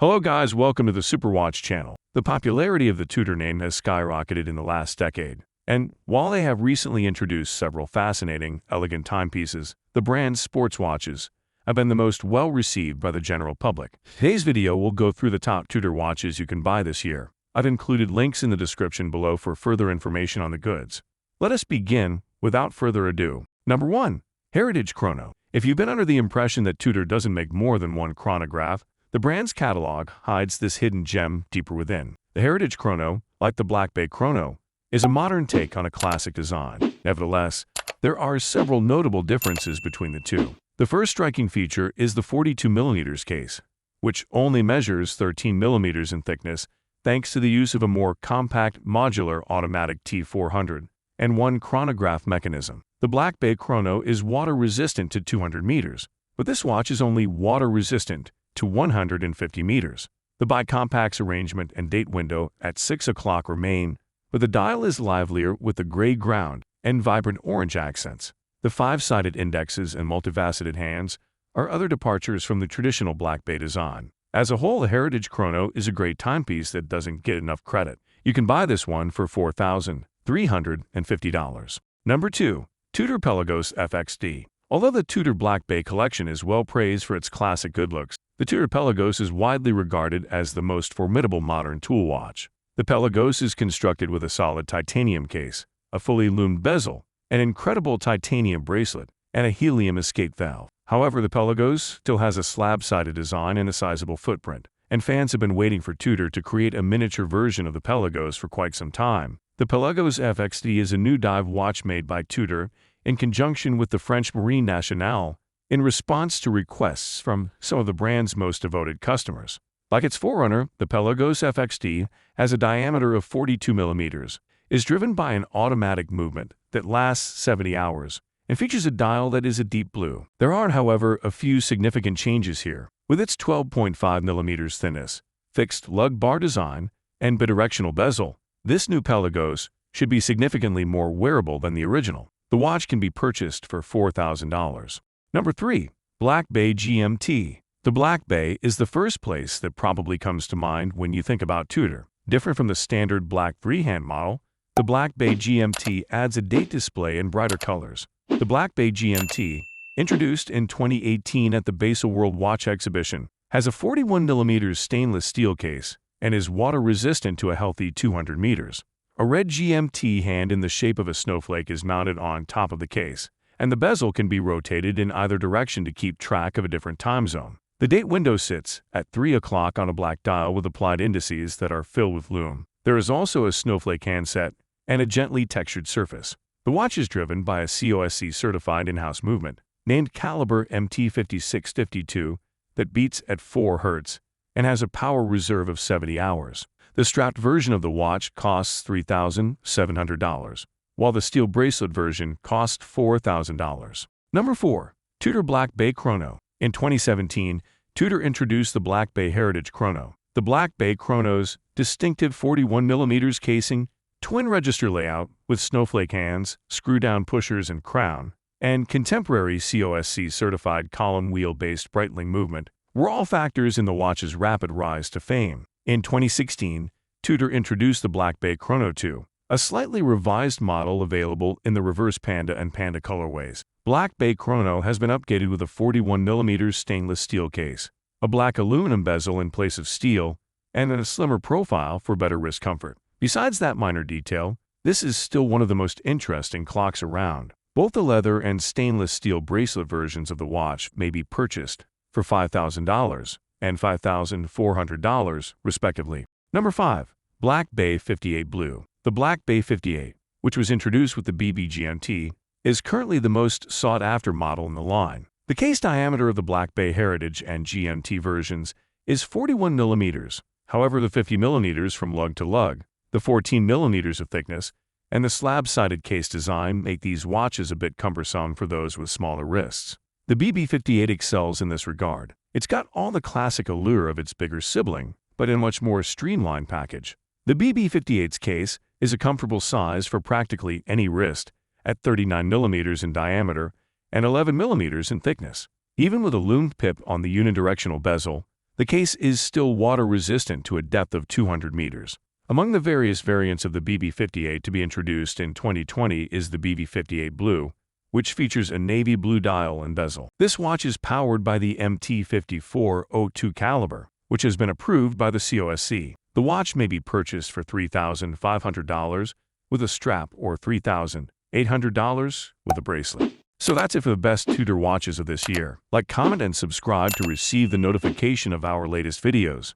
Hello guys, welcome to the Superwatch channel. The popularity of the Tudor name has skyrocketed in the last decade, and while they have recently introduced several fascinating, elegant timepieces, the brand's sports watches have been the most well-received by the general public. Today's video will go through the top Tudor watches you can buy this year. I've included links in the description below for further information on the goods. Let us begin without further ado. Number 1. Heritage Chrono. If you've been under the impression that Tudor doesn't make more than one chronograph, the brand's catalog hides this hidden gem deeper within. The Heritage Chrono, like the Black Bay Chrono, is a modern take on a classic design. Nevertheless, there are several notable differences between the two. The first striking feature is the 42mm case, which only measures 13mm in thickness thanks to the use of a more compact modular automatic T400 and one chronograph mechanism. The Black Bay Chrono is water-resistant to 200 meters, but this watch is only water-resistant to 150 meters. The bicompax arrangement and date window at 6 o'clock remain, but the dial is livelier with the gray ground and vibrant orange accents. The 5-sided indexes and multifaceted hands are other departures from the traditional Black Bay design. As a whole, the Heritage Chrono is a great timepiece that doesn't get enough credit. You can buy this one for $4,350. Number 2. TUDOR Pelagos FXD. Although the Tudor Black Bay collection is well praised for its classic good looks, the Tudor Pelagos is widely regarded as the most formidable modern tool watch. The Pelagos is constructed with a solid titanium case, a fully loomed bezel, an incredible titanium bracelet, and a helium escape valve. However, the Pelagos still has a slab-sided design and a sizable footprint, and fans have been waiting for Tudor to create a miniature version of the Pelagos for quite some time. The Pelagos FXD is a new dive watch made by Tudor in conjunction with the French Marine Nationale in response to requests from some of the brand's most devoted customers. Like its forerunner, the Pelagos FXD has a diameter of 42mm, is driven by an automatic movement that lasts 70 hours, and features a dial that is a deep blue. There are, however, a few significant changes here. With its 12.5mm thickness, fixed lug bar design, and bidirectional bezel, this new Pelagos should be significantly more wearable than the original. The watch can be purchased for $4,000. Number 3. Black Bay GMT. The Black Bay is the first place that probably comes to mind when you think about Tudor. Different from the standard black three-hand model, the Black Bay GMT adds a date display in brighter colors. The Black Bay GMT, introduced in 2018 at the Basel World Watch Exhibition, has a 41mm stainless steel case and is water-resistant to a healthy 200 meters. A red GMT hand in the shape of a snowflake is mounted on top of the case, and the bezel can be rotated in either direction to keep track of a different time zone. The date window sits at 3 o'clock on a black dial with applied indices that are filled with lume. There is also a snowflake handset and a gently textured surface. The watch is driven by a COSC-certified in-house movement named Caliber MT5652 that beats at 4 Hz and has a power reserve of 70 hours. The strapped version of the watch costs $3,700, while the steel bracelet version costs $4,000. Number 4. Tudor Black Bay Chrono. In 2017, Tudor introduced the Black Bay Heritage Chrono. The Black Bay Chrono's distinctive 41mm casing, twin register layout with snowflake hands, screw-down pushers and crown, and contemporary COSC-certified column wheel-based Breitling movement were all factors in the watch's rapid rise to fame. In 2016, Tudor introduced the Black Bay Chrono 2, a slightly revised model available in the reverse Panda and Panda colorways. Black Bay Chrono has been updated with a 41mm stainless steel case, a black aluminum bezel in place of steel, and a slimmer profile for better wrist comfort. Besides that minor detail, this is still one of the most interesting clocks around. Both the leather and stainless steel bracelet versions of the watch may be purchased for $5,000 and $5,400, respectively. Number 5. Black Bay 58 Blue. The Black Bay 58, which was introduced with the BB GMT, is currently the most sought-after model in the line. The case diameter of the Black Bay Heritage and GMT versions is 41mm. However, the 50mm from lug to lug, the 14mm of thickness, and the slab-sided case design make these watches a bit cumbersome for those with smaller wrists. The BB58 excels in this regard. It's got all the classic allure of its bigger sibling, but in a much more streamlined package. The BB58's case is a comfortable size for practically any wrist at 39mm in diameter and 11mm in thickness. Even with a loomed pip on the unidirectional bezel, The case is still water-resistant to a depth of 200 meters. Among the various variants of the BB58 to be introduced in 2020 is the BB58 Blue, which features a navy blue dial and bezel. This watch is powered by the MT5402 caliber, which has been approved by the COSC. The watch may be purchased for $3,500 with a strap or $3,800 with a bracelet. So that's it for the best Tudor watches of this year. Like, comment, and subscribe to receive the notification of our latest videos.